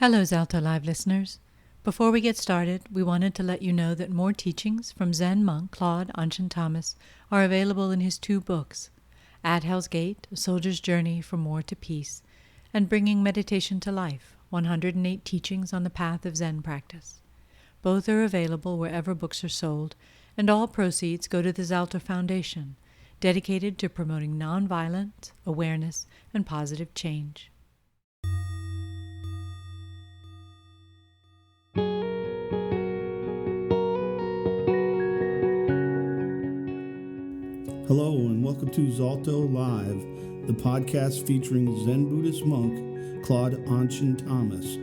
Hello, Zalto Live listeners. Before we get started, we wanted to let you know that more teachings from Zen monk Claude AnShin Thomas are available in his two books, At Hell's Gate, A Soldier's Journey from War to Peace, and Bringing Meditation to Life, 108 Teachings on the Path of Zen Practice. Both are available wherever books are sold, and all proceeds go to the Zalto Foundation, dedicated to promoting nonviolence, awareness, and positive change. Hello and welcome to Zalto Live, the podcast featuring Zen Buddhist monk Claude AnShin Thomas,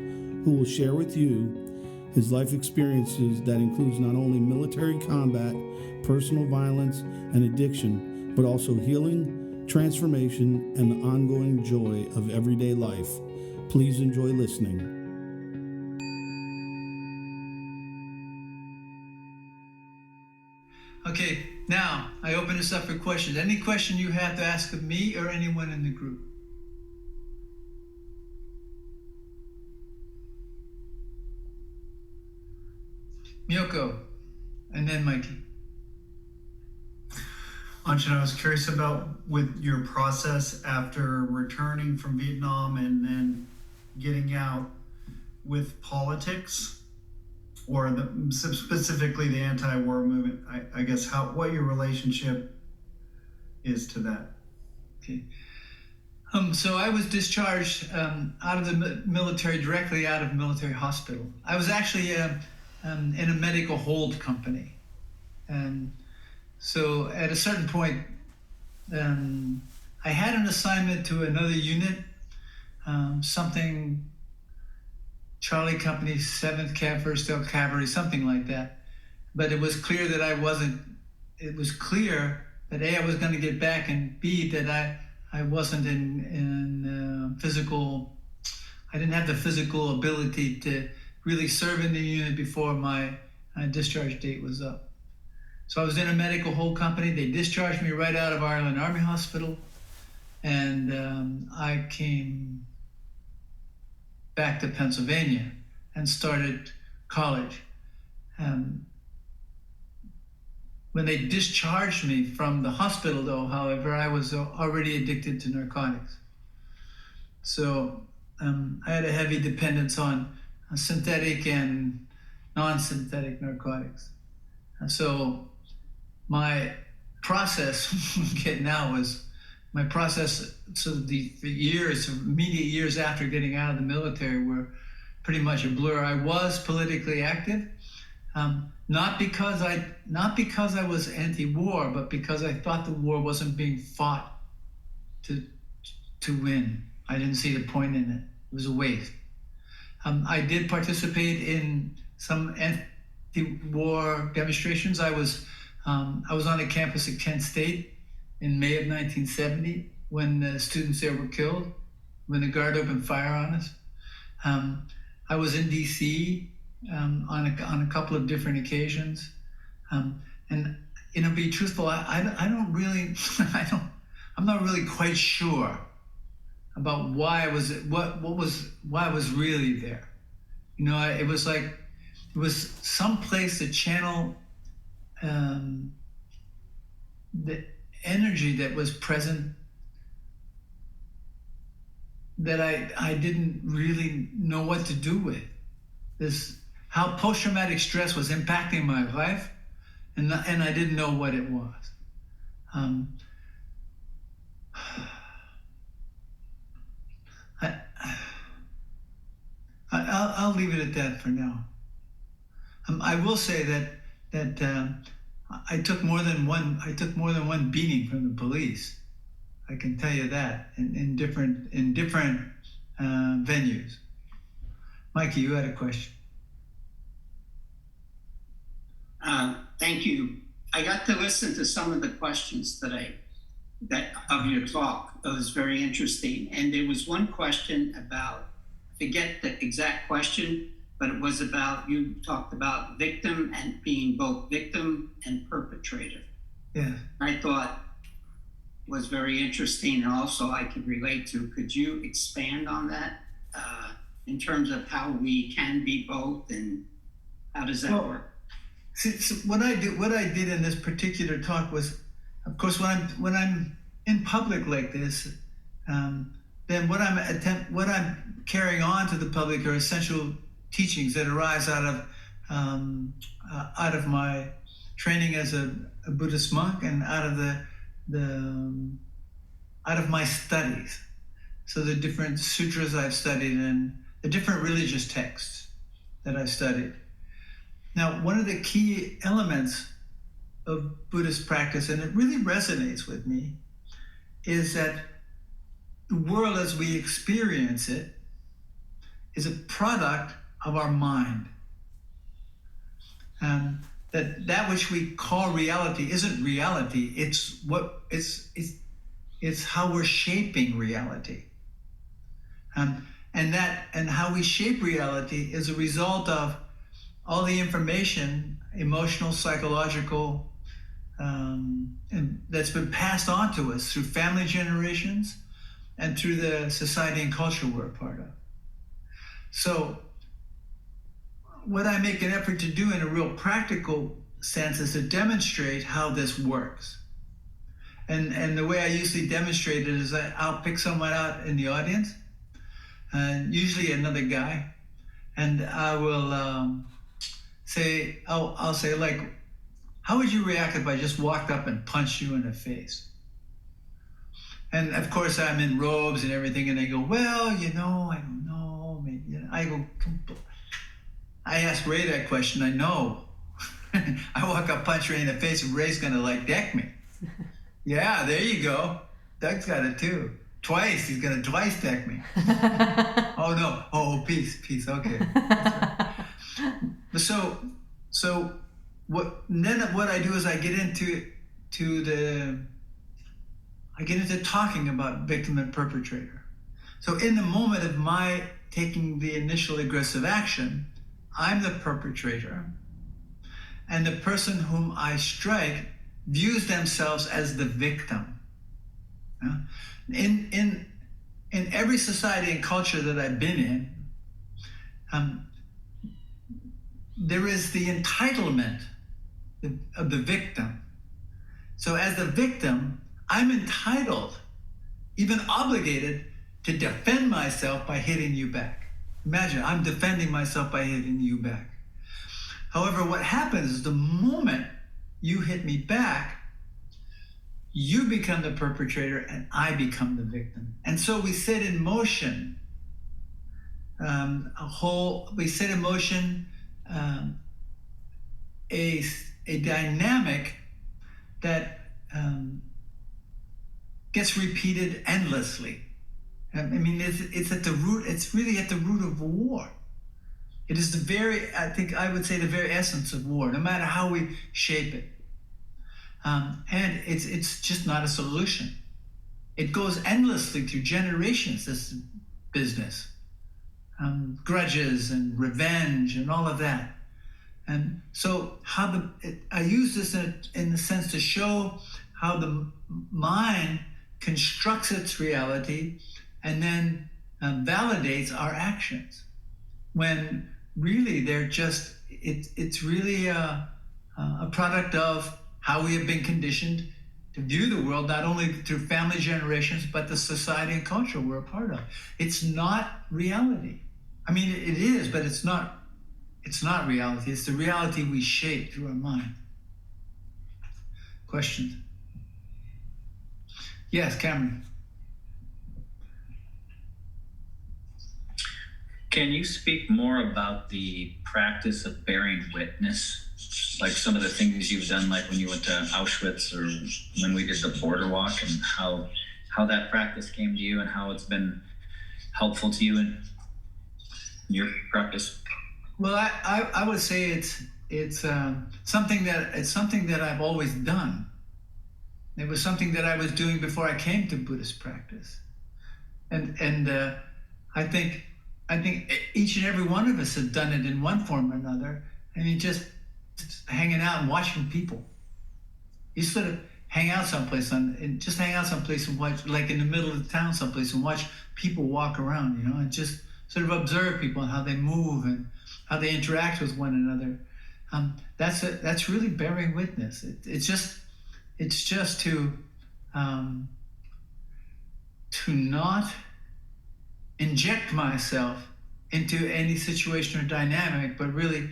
who will share with you his life experiences that includes not only military combat, personal violence, and addiction, but also healing, transformation, and the ongoing joy of everyday life. Please enjoy listening. Okay, now I open this up for questions. Any question you have to ask of me or anyone in the group? Miyoko, and then Mikey. AnShin, I was curious about with your process after returning from Vietnam and then getting out with politics, or specifically the anti-war movement. I guess what your relationship is to that. Okay. So I was discharged out of the military, directly out of a military hospital. I was actually in a medical hold company. And so at a certain point, I had an assignment to another unit, something Charlie Company, 7th Cav, 1st Cavalry, something like that. But it was clear that it was clear that A, I was going to get back, and B, that I wasn't in physical, I didn't have the physical ability to really serve in the unit before my discharge date was up. So I was in a medical hold company. They discharged me right out of Ireland Army Hospital, and I came back to Pennsylvania and started college. When they discharged me from the hospital, though, however, I was already addicted to narcotics. So I had a heavy dependence on synthetic and non-synthetic narcotics. And so my process getting out was, my process, so the years, immediate years after getting out of the military were pretty much a blur. I was politically active, not because I was anti-war, but because I thought the war wasn't being fought to win. I didn't see the point in it. It was a waste. I did participate in some anti-war demonstrations. I was on a campus at Kent State in May of 1970, when the students there were killed, when the guard opened fire on us. I was in DC on a couple of different occasions. And be truthful, I don't really, I'm not really quite sure about why I was really there. It was some place to channel the energy that was present that I didn't really know what to do with. This, how post-traumatic stress was impacting my life, and I didn't know what it was. I'll leave it at that for now. I will say that I took more than one beating from the police. I can tell you that in different venues. Mikey, you had a question. Thank you. I got to listen to some of the questions today of your talk. It was very interesting. And there was one question about, I forget the exact question, but it was about, you talked about victim and being both victim and perpetrator. Yeah. I thought was very interesting, and also I could relate to. Could you expand on that? in terms of how we can be both, and how does that work? So what I did in this particular talk was, of course, when I'm in public like this, then what I'm carrying on to the public are essential teachings that arise out of my training as a Buddhist monk and out of my studies. So the different sutras I've studied and the different religious texts that I've studied. Now, one of the key elements of Buddhist practice, and it really resonates with me, is that the world as we experience it is a product of our mind. That which we call reality isn't reality. It's how we're shaping reality. And how we shape reality is a result of all the information, emotional, psychological, and that's been passed on to us through family generations and through the society and culture we're a part of. So what I make an effort to do in a real practical sense is to demonstrate how this works. And the way I usually demonstrate it is I'll pick someone out in the audience, and usually another guy, and I will say, I'll say, like, how would you react if I just walked up and punched you in the face? And of course I'm in robes and everything, and they go, well, I don't know, maybe. I ask Ray that question, I know. I walk up, punch Ray in the face, and Ray's gonna deck me. Yeah, there you go. Doug's got it too. Twice, he's gonna twice deck me. Oh no, peace, okay. So what I do is I get into talking about victim and perpetrator. So in the moment of my taking the initial aggressive action, I'm the perpetrator, and the person whom I strike views themselves as the victim. In every society and culture that I've been in, there is the entitlement of the victim. So as the victim, I'm entitled, even obligated, to defend myself by hitting you back. Imagine, I'm defending myself by hitting you back. However, what happens is the moment you hit me back, you become the perpetrator and I become the victim. And so we set in motion a dynamic that gets repeated endlessly. I mean, it's at the root. It's really at the root of war. It is I would say the very essence of war, no matter how we shape it. And it's just not a solution. It goes endlessly through generations, this business. Grudges and revenge and all of that. And so I use this in the sense to show how the mind constructs its reality and then validates our actions, when really it's really a product of how we have been conditioned to view the world, not only through family generations, but the society and culture we're a part of. It's not reality. I mean, it is, but it's not reality. It's the reality we shape through our mind. Questions? Yes, Cameron. Can you speak more about the practice of bearing witness? Like some of the things you've done, like when you went to Auschwitz or when we did the border walk, and how that practice came to you and how it's been helpful to you in your practice? Well, I would say it's something that I've always done. It was something that I was doing before I came to Buddhist practice, and I think each and every one of us have done it in one form or another. I mean, just hanging out and watching people. You sort of hang out someplace and watch, like in the middle of the town someplace, and watch people walk around, and just sort of observe people and how they move and how they interact with one another. That's really bearing witness. It's just to not inject myself into any situation or dynamic, but really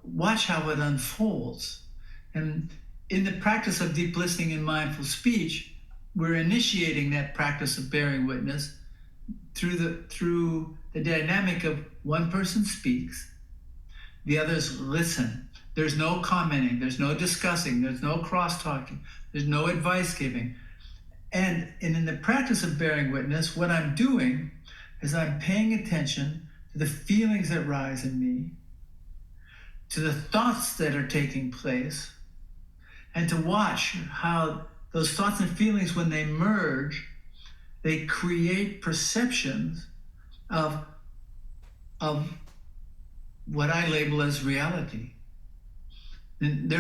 watch how it unfolds. And in the practice of deep listening and mindful speech, we're initiating that practice of bearing witness through the dynamic of one person speaks, the others listen. There's no commenting, there's no discussing, there's no cross-talking, there's no advice giving. And in the practice of bearing witness, what I'm doing is I'm paying attention to the feelings that rise in me, to the thoughts that are taking place, and to watch how those thoughts and feelings, when they merge, they create perceptions of what I label as reality. And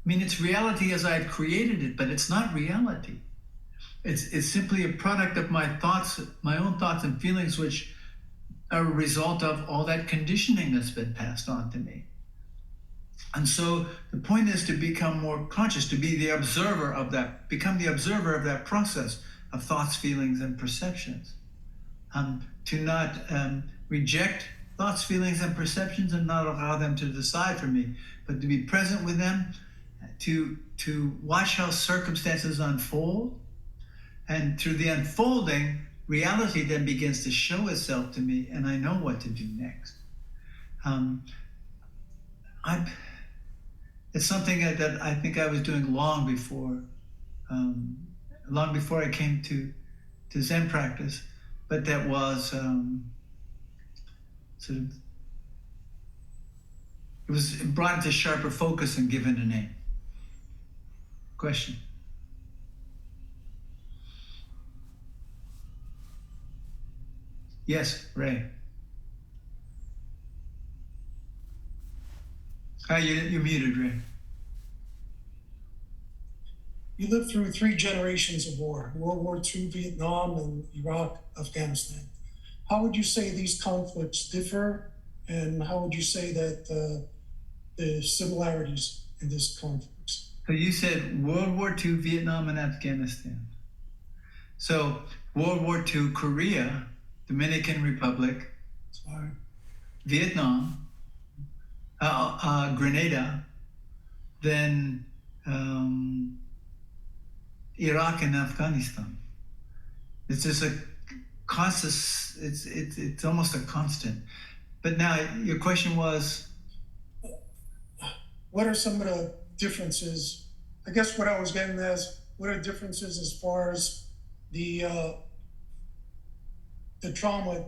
it's reality as I've created it, but it's not reality. It's simply a product of my thoughts, my own thoughts and feelings, which are a result of all that conditioning that's been passed on to me. And so the point is to become more conscious, to be the observer of that, become the observer of that process of thoughts, feelings, and perceptions. To not reject thoughts, feelings, and perceptions and not allow them to decide for me, but to be present with them, to watch how circumstances unfold. And through the unfolding, reality then begins to show itself to me, and I know what to do next. It's something that I think I was doing long before I came to Zen practice, but that was sort of, it was brought into sharper focus and given a name. Question? Yes, Ray. You're muted, Ray. You lived through 3 generations of war, World War II, Vietnam, and Iraq, Afghanistan. How would you say these conflicts differ, and how would you say that the similarities in these conflicts? So you said World War II, Vietnam, and Afghanistan. So World War II, Korea, Dominican Republic, Vietnam, Grenada, then Iraq and Afghanistan. It's just a constant. It's almost a constant. But now your question was, what are some of the differences? I guess what I was getting at is, what are differences as far as the trauma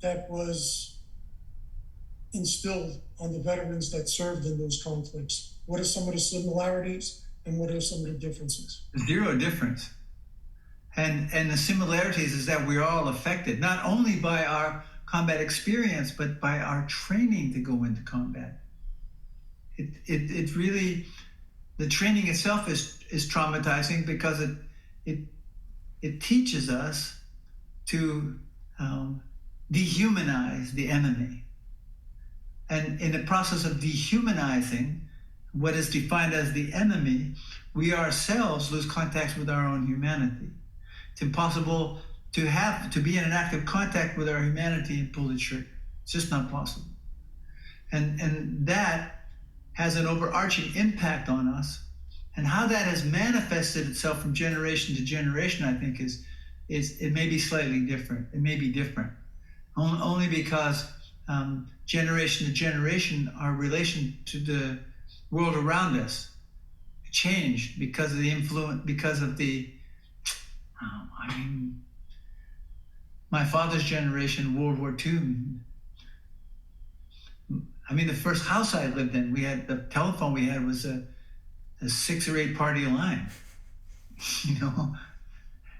that was instilled on the veterans that served in those conflicts? What are some of the similarities and what are some of the differences? Zero difference. And the similarities is that we're all affected, not only by our combat experience, but by our training to go into combat. It really, the training itself is traumatizing because it teaches us to dehumanize the enemy. And in the process of dehumanizing what is defined as the enemy, we ourselves lose contact with our own humanity. It's impossible to be in an active contact with our humanity and pull the trigger. It's just not possible. And that has an overarching impact on us. And how that has manifested itself from generation to generation, I think, is it may be slightly different. It may be different. Only because generation to generation, our relation to the world around us changed because of the influence, because of the, my father's generation, World War II. The first house I lived in, the telephone we had was a 6 or 8 party line.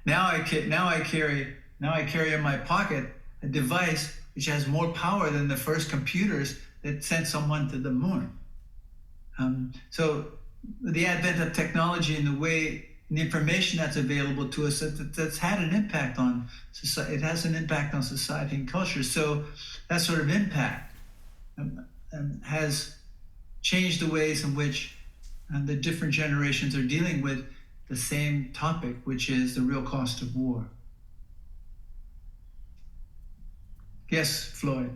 Now I carry in my pocket a device which has more power than the first computers that sent someone to the moon. So the advent of technology and the way and the information that's available to us that's had an impact on society. It has an impact on society and culture. So that sort of impact has changed the ways in which the different generations are dealing with the same topic, which is the real cost of war. Yes, Floyd.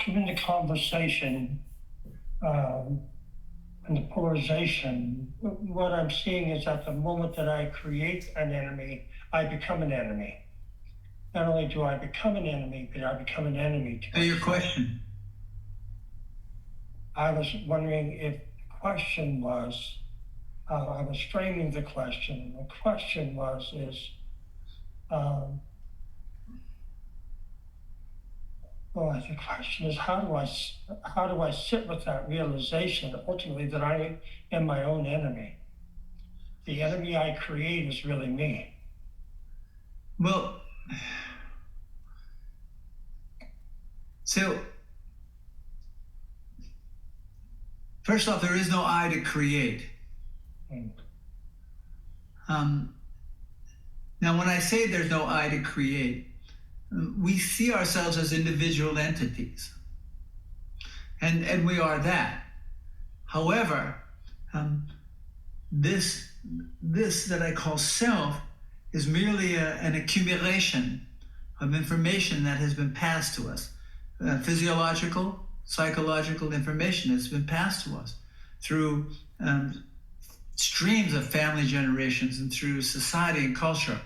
Given the conversation and the polarization, what I'm seeing is at the moment that I create an enemy, I become an enemy. Not only do I become an enemy, but I become an enemy to myself. Your question? I was wondering if the question was, I was framing the question. The question the question is, how do I sit with that realization ultimately that I am my own enemy? The enemy I create is really me. Well, so first off, there is no I to create. Now, when I say there's no I to create, we see ourselves as individual entities, and we are that. However, this that I call self is merely an accumulation of information that has been passed to us, physiological, psychological information that's been passed to us through streams of family generations and through society and culture.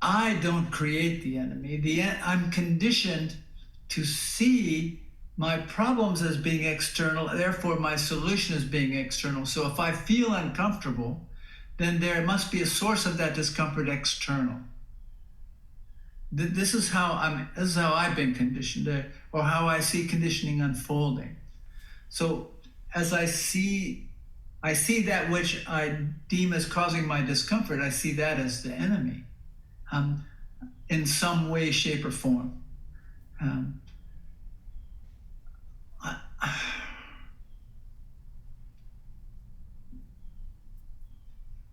I don't create the enemy. I'm conditioned to see my problems as being external, therefore my solution as being external. So if I feel uncomfortable, then there must be a source of that discomfort external. This is how I've been conditioned, or how I see conditioning unfolding. So as I see that which I deem as causing my discomfort, I see that as the enemy. In some way, shape, or form.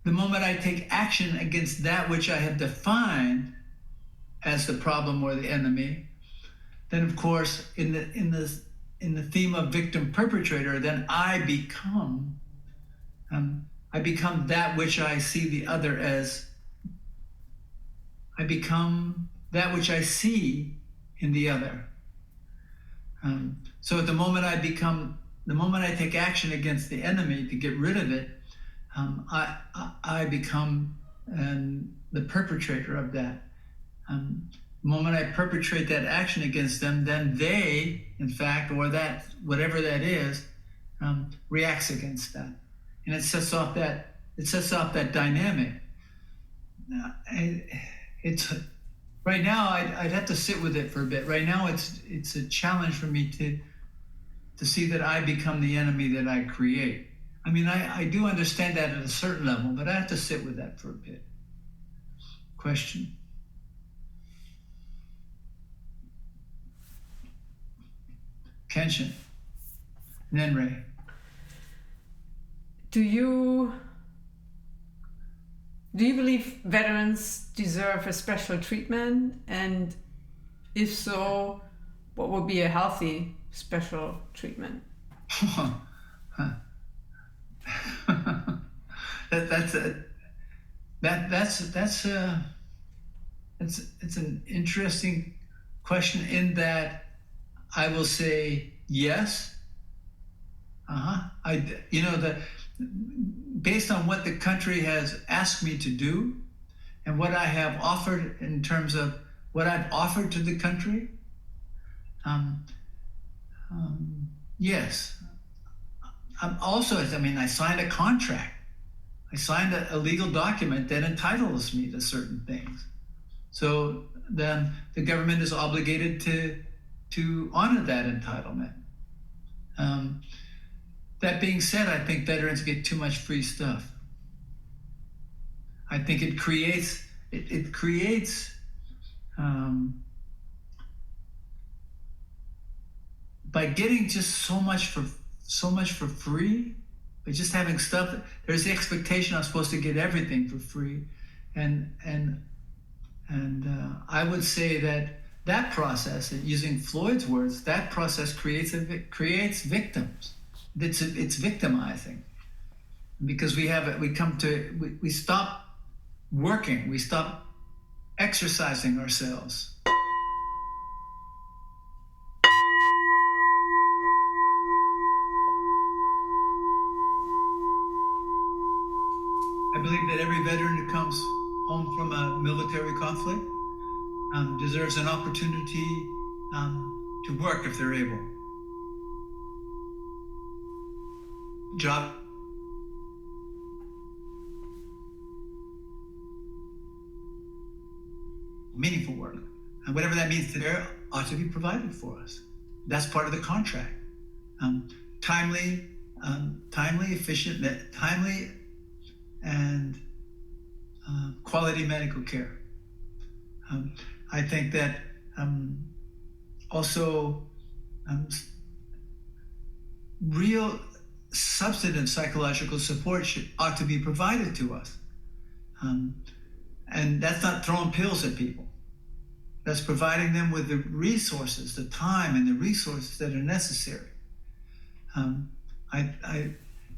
The moment I take action against that which I have defined as the problem or the enemy, then of course, in the theme of victim perpetrator, then I become that which I see the other as. I become that which I see in the other. So at the moment I take action against the enemy to get rid of it, I become the perpetrator of that. The moment I perpetrate that action against them, then they, in fact, or that whatever that is, reacts against that, and it sets off that dynamic. It's right now. I'd have to sit with it for a bit. Right now, it's a challenge for me to see that I become the enemy that I create. I mean, I do understand that at a certain level, but I have to sit with that for a bit. Question. Kenshin. Nenrei. Do you believe veterans deserve a special treatment? And if so, what would be a healthy special treatment? It's an interesting question, in that I will say yes. Based on what the country has asked me to do and what I have offered in terms of what I've offered to the country, yes. I signed a contract. I signed a legal document that entitles me to certain things. So then the government is obligated to honor that entitlement. That being said, I think veterans get too much free stuff. I think it creates by getting just so much for so much for free, but just having stuff. There's the expectation I'm supposed to get everything for free, and I would say that process, using Floyd's words, that process creates victims. It's victimizing, because we stop working, we stop exercising ourselves. I believe that every veteran who comes home from a military conflict deserves an opportunity to work if they're able. Job. Meaningful work. And whatever that means to there ought to be provided for us. That's part of the contract. Timely, efficient, timely, and quality medical care. I think that also real substantive psychological support ought to be provided to us. And that's not throwing pills at people. That's providing them with the resources, the time and the resources that are necessary. And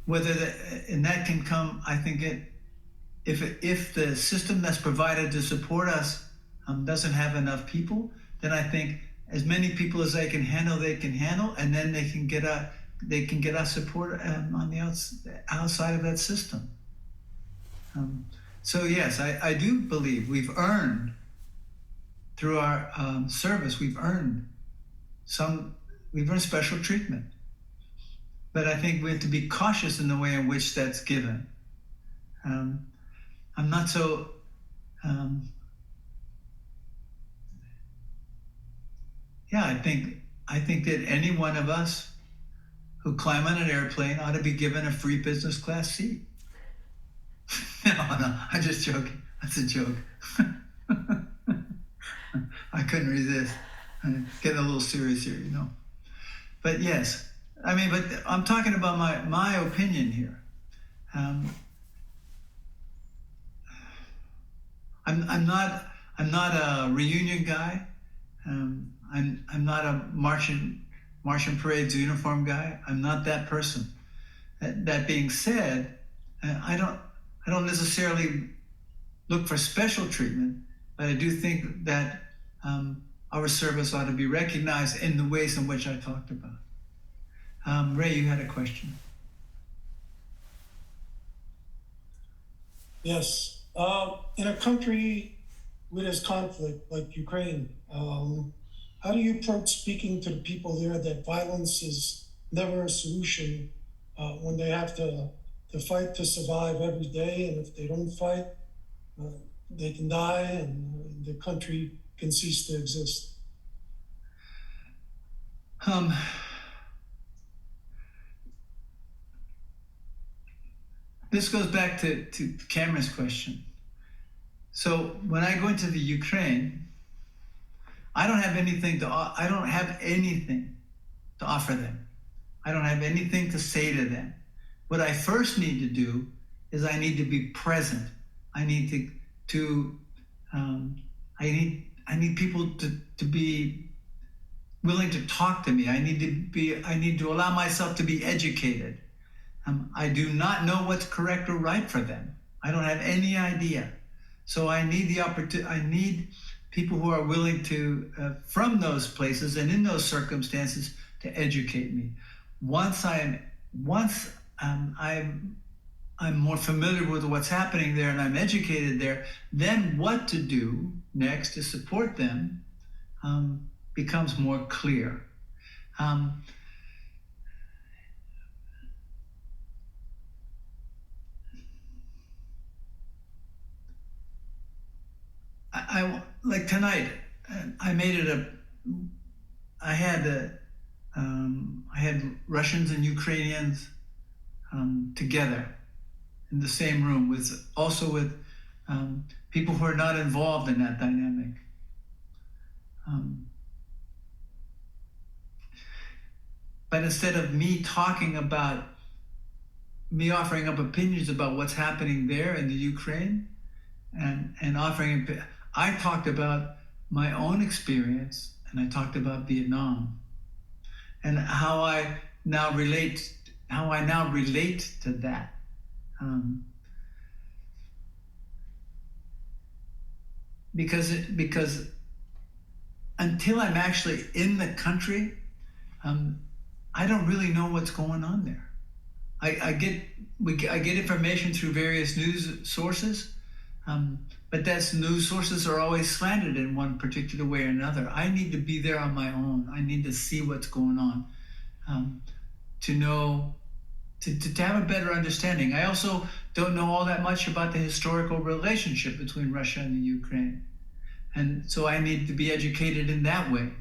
that can come, I think if the system that's provided to support us doesn't have enough people, then I think as many people as they can handle, and then they can get us support on the outside of that system. So yes, I do believe we've earned, through our service, we've earned special treatment. But I think we have to be cautious in the way in which that's given. I'm not so. I think that any one of us who climb on an airplane ought to be given a free business class seat. No, I'm just joking. That's a joke. I couldn't resist. I'm getting a little serious here, But yes, but I'm talking about my opinion here. I'm not a reunion guy. I'm not a marching parades uniform guy. I'm not that person. That being said, I don't necessarily look for special treatment, but I do think that our service ought to be recognized in the ways in which I talked about. Ray, you had a question. Yes. In a country with this conflict, like Ukraine, how do you approach speaking to the people there that violence is never a solution when they have to fight to survive every day, and if they don't fight, they can die and the country can cease to exist? This goes back to Cameron's question. So when I go into the Ukraine, I don't have anything to offer them. I don't have anything to say to them. What I first need to do is I need to be present. I need I need people to be willing to talk to me. I need to allow myself to be educated. I do not know what's correct or right for them. I don't have any idea. So I need the opportunity. I need people who are willing to, from those places and in those circumstances, to educate me. Once I'm more familiar with what's happening there and I'm educated there, then what to do next to support them becomes more clear. I like tonight. I had Russians and Ukrainians together in the same room with people who are not involved in that dynamic. but instead of me offering up opinions about what's happening there in the Ukraine, and offering, I talked about my own experience, and I talked about Vietnam, and how I now relate to that. Because until I'm actually in the country, I don't really know what's going on there. I get information through various news sources, but those news sources are always slanted in one particular way or another. I need to be there on my own. I need to see what's going on, to know, to have a better understanding. I also don't know all that much about the historical relationship between Russia and the Ukraine. And so I need to be educated in that way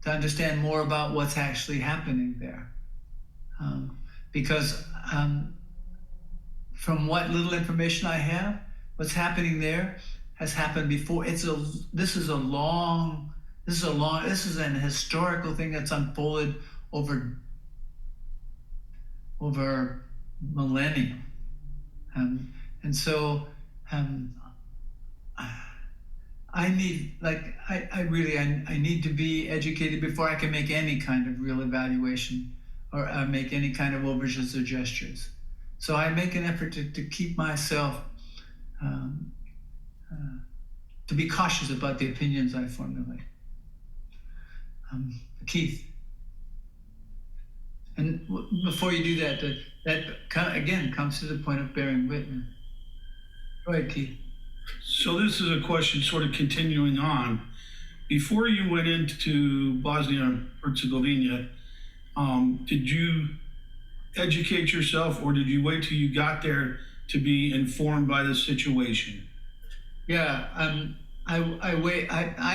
to understand more about what's actually happening there. Because from what little information I have, what's happening there has happened before. This is an historical thing that's unfolded over millennia. And so I need to be educated before I can make any kind of real evaluation or make any kind of overtures or gestures. So I make an effort to keep myself, to be cautious about the opinions I formulate. Keith. And before you do that again comes to the point of bearing witness. Go ahead, Keith. So this is a question sort of continuing on. Before you went into Bosnia Herzegovina, did you educate yourself, or did you wait till you got there to be informed by the situation? Yeah, I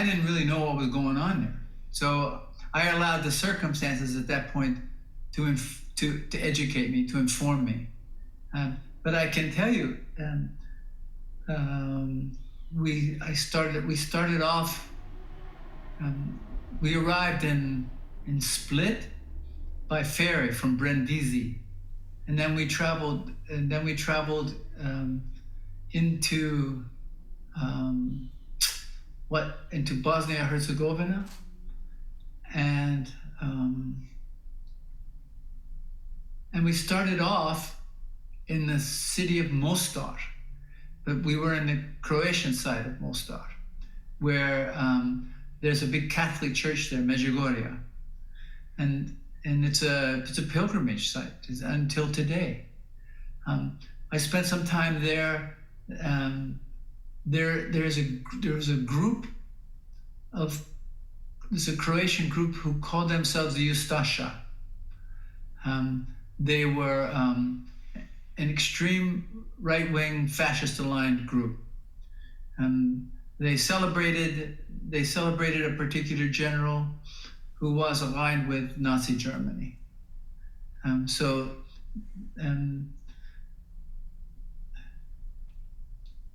didn't really know what was going on there. So I allowed the circumstances at that point to educate me, to inform me. But I can tell you, we arrived in Split by ferry from Brindisi, and then we traveled into Bosnia Herzegovina, and we started off in the city of Mostar. But we were in the Croatian side of Mostar, where there's a big Catholic church there, Medjugorje, and it's a pilgrimage site until today. I spent some time there. There's a Croatian group who called themselves the Ustaša. They were an extreme right-wing fascist-aligned group. They celebrated a particular general who was aligned with Nazi Germany.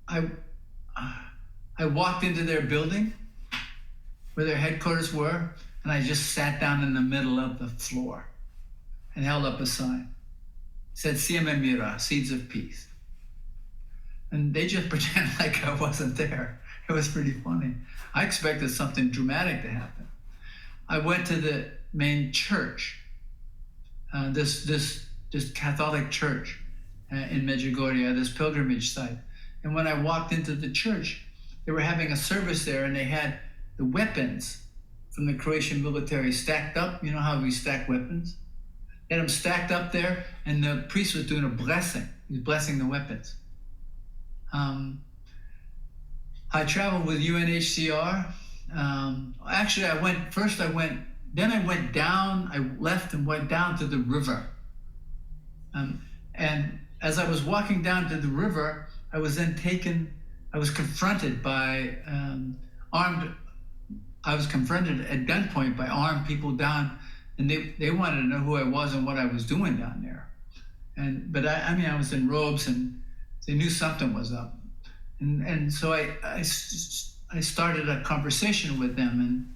I walked into their building where their headquarters were, and I just sat down in the middle of the floor and held up a sign. It said Sieme Mira, Seeds of Peace. And they just pretended like I wasn't there. It was pretty funny. I expected something dramatic to happen. I went to the main church, this Catholic church in Medjugorje, this pilgrimage site. And when I walked into the church, they were having a service there, and they had the weapons from the Croatian military stacked up. You know how we stack weapons? They had them stacked up there, and the priest was doing a blessing. He was blessing the weapons. I traveled with UNHCR. Actually, I left and went down to the river. And as I was walking down to the river, I was confronted by I was confronted at gunpoint by armed people down, and they wanted to know who I was and what I was doing down there. But I was in robes, and they knew something was up. And so I started a conversation with them,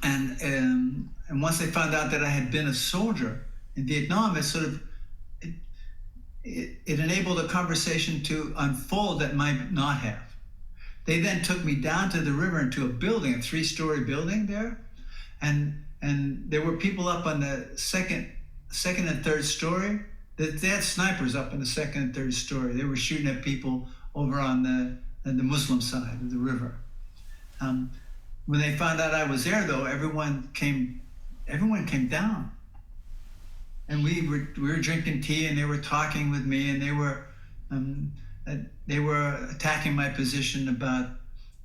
And once they found out that I had been a soldier in Vietnam, it enabled a conversation to unfold that might not have. They then took me down to the river into a building, a 3-story building there, and there were people up on the second and third story. They had snipers up on the second and third story. They were shooting at people over on the Muslim side of the river. When they found out I was there, though, everyone came down, and we were drinking tea, and they were talking with me, and they were attacking my position about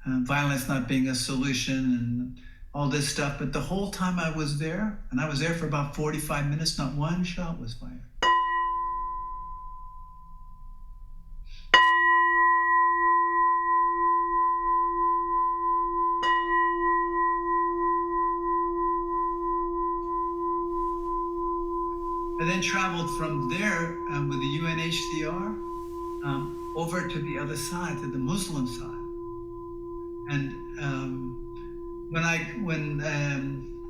violence not being a solution and all this stuff. But the whole time I was there, and I was there for about 45 minutes, not one shot was fired. I then traveled from there with the UNHCR over to the other side, to the Muslim side. And when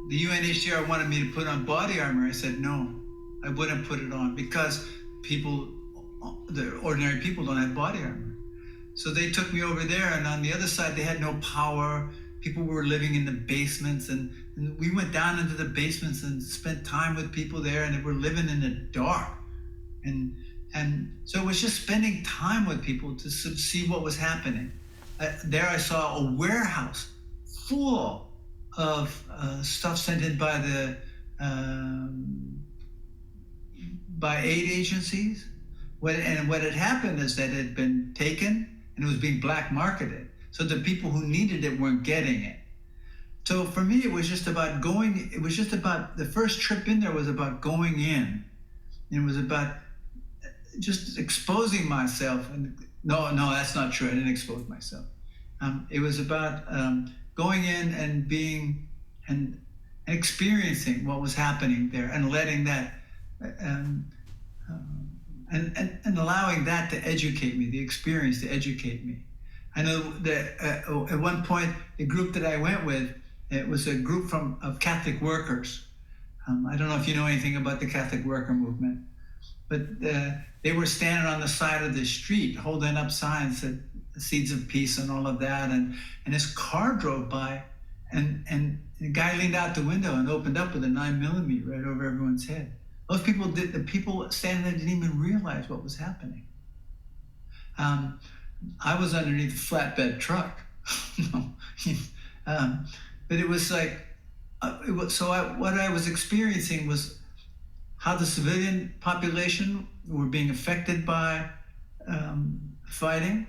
the UNHCR wanted me to put on body armor, I said no, I wouldn't put it on, because the ordinary people don't have body armor. So they took me over there, and on the other side, they had no power. People were living in the basements, and we went down into the basements and spent time with people there, and they were living in the dark. And so it was just spending time with people to see what was happening. There I saw a warehouse full of stuff sent in by aid agencies. What had happened is that it had been taken and it was being black marketed. So the people who needed it weren't getting it. So for me, it was just about the first trip in there was about going in. It was about just exposing myself. And no, that's not true. I didn't expose myself. It was about going in and being and experiencing what was happening there, and letting that and allowing that to educate me, the experience to educate me. I know that at one point, the group that I went with, it was a group of Catholic workers. I don't know if you know anything about the Catholic worker movement, but they were standing on the side of the street holding up signs that seeds of peace and all of that. And this car drove by, and the guy leaned out the window and opened up with a 9mm right over everyone's head. The people standing there didn't even realize what was happening. I was underneath a flatbed truck. But it was like, what I was experiencing was how the civilian population were being affected by fighting.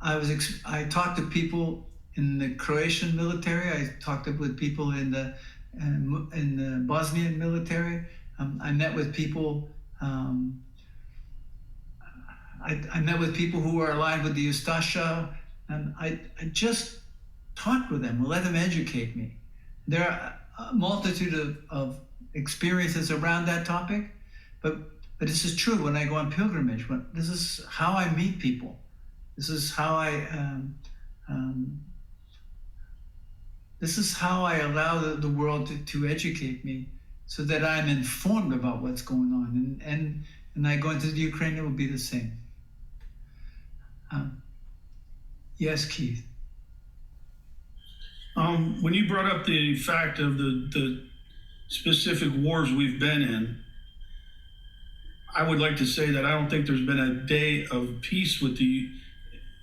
I talked to people in the Croatian military. I talked with people in the Bosnian military. I met with people. I met with people who were aligned with the Ustasha, and I just talked with them, let them educate me. There are a multitude of experiences around that topic, but this is true when I go on pilgrimage. This is how I meet people. This is how I allow the world to educate me, so that I'm informed about what's going on. And I go into the Ukraine, it will be the same. Yes, Keith. When you brought up the fact of the specific wars we've been in, I would like to say that I don't think there's been a day of peace with the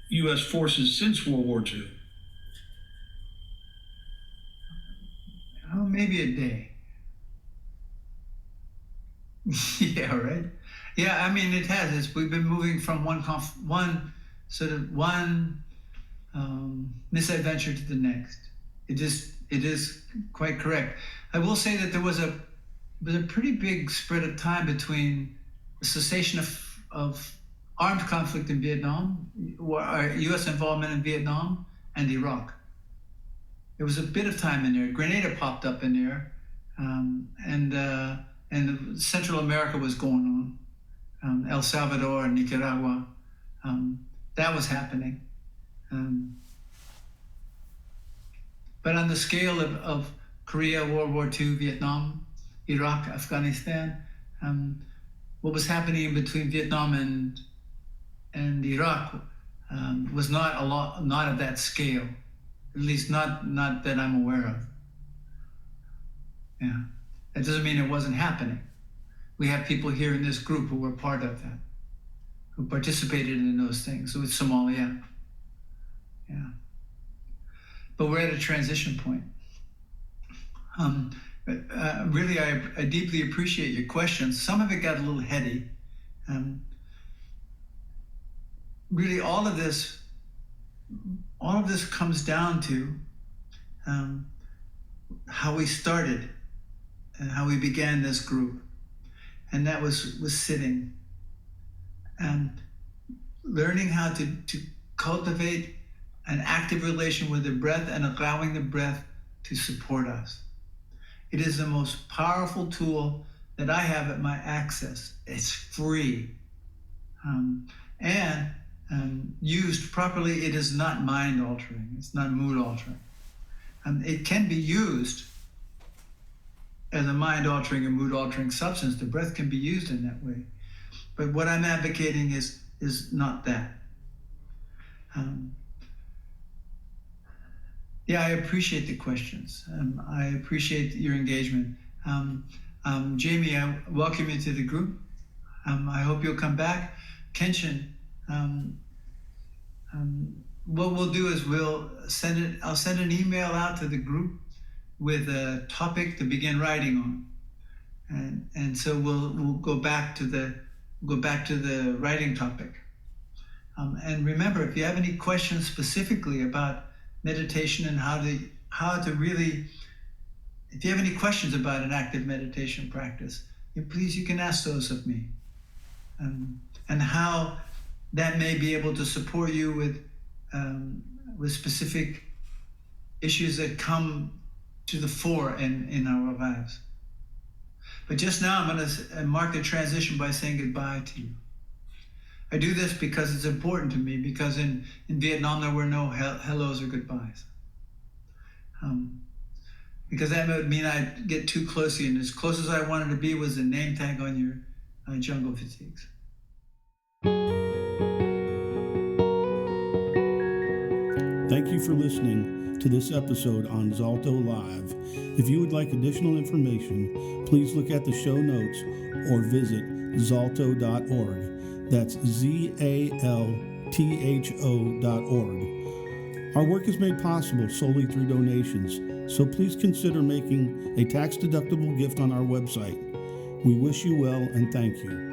U.S. forces since World War II. Oh, maybe a day. Yeah, right? Yeah, I mean, it has. We've been moving from one misadventure to the next. It is quite correct. I will say that there was a pretty big spread of time between the cessation of armed conflict in Vietnam, U.S. involvement in Vietnam, and Iraq. There was a bit of time in there. Grenada popped up in there, and Central America was going on, El Salvador and Nicaragua. That was happening. But on the scale of Korea, World War II, Vietnam, Iraq, Afghanistan. What was happening in between Vietnam and Iraq was not of that scale, at least not that I'm aware of. Yeah, that doesn't mean it wasn't happening. We have people here in this group who were part of that, who participated in those things. So with Somalia, yeah. But we're at a transition point. Really, I deeply appreciate your questions. Some of it got a little heady. Really, all of this comes down to how we started and how we began this group, and that was sitting and learning how to cultivate an active relation with the breath and allowing the breath to support us. It is the most powerful tool that I have at my access. It's free. And used properly, it is not mind altering. It's not mood altering. It can be used as a mind altering or mood altering substance. The breath can be used in that way. But what I'm advocating is not that. Yeah, I appreciate the questions. I appreciate your engagement. Jamie, I welcome you to the group. I hope you'll come back. Kenshin, what we'll do is I'll send an email out to the group with a topic to begin writing on. And so we'll go back to the writing topic. And remember, if you have any questions specifically about meditation and how to really, if you have any questions about an active meditation practice, please, you can ask those of me, and how that may be able to support you with specific issues that come to the fore in our lives. But just now, I'm going to mark the transition by saying goodbye to you. I do this because it's important to me, because in Vietnam there were no hellos or goodbyes. Because that would mean I'd get too close to you, and as close as I wanted to be was a name tag on your jungle fatigues. Thank you for listening to this episode on Zalto Live. If you would like additional information, please look at the show notes or visit zalto.org. That's ZALTHO.org. Our work is made possible solely through donations, so please consider making a tax-deductible gift on our website. We wish you well and thank you.